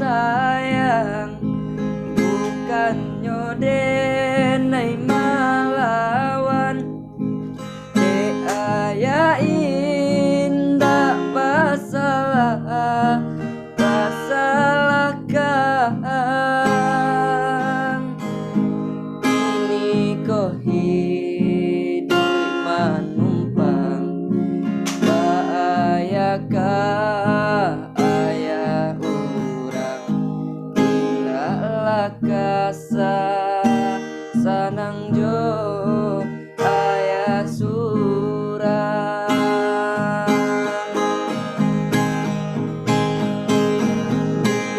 sayang, bukannya denai malawan. Ayah indah masalah kang ini kok hidup manumpang baayakah ayah orang tidak kasa sanang jo ayah surang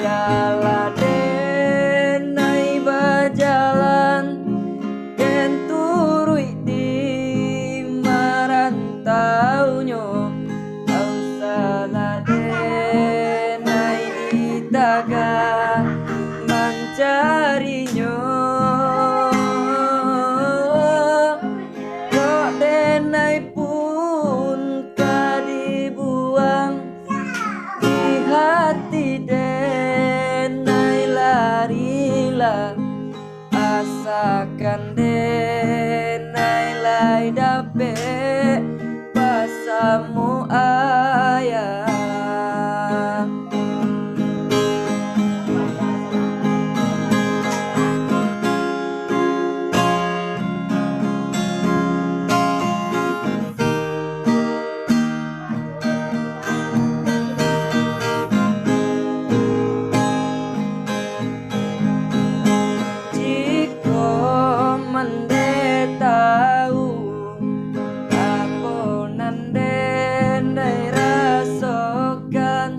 dialah denai bajalan den turui di marantaunyo au salah denai ditaga mencarinya kok denai pun kadibuang di hati denai larilah asakan denai lai dapet pasamu ayah. Mande tahu apa nande rasokan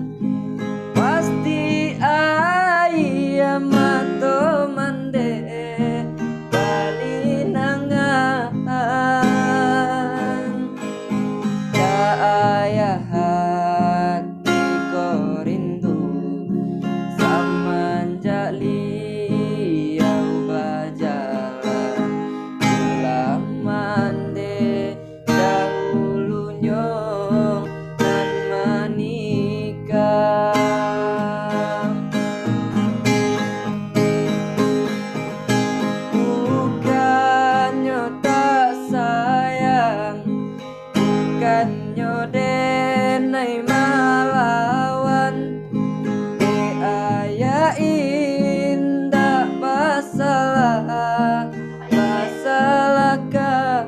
pasti ayah mato mande bali nangan ya ayah hati ko rindu semenjak liang bajalan mande dahulunya dan menikah bukannya tak sayang, bukannya denai malawan. Ayah indah masalah kan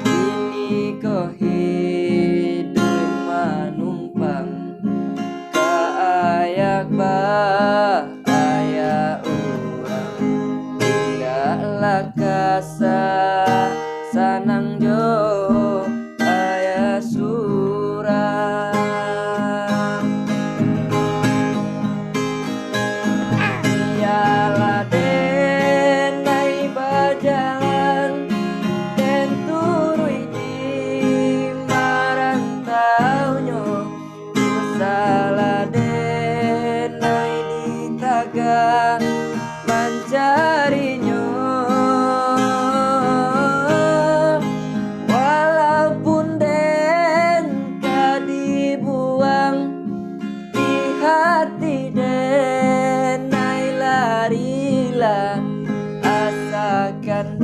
ini kok hidup manumpang kaayak ayah orang tidaklah kasa sanang jo ayah surang ialah denai bajalan den turui di marantaunyo salah denai ditaga mencarinya walaupun den kadibuang di hati denai larilah asakan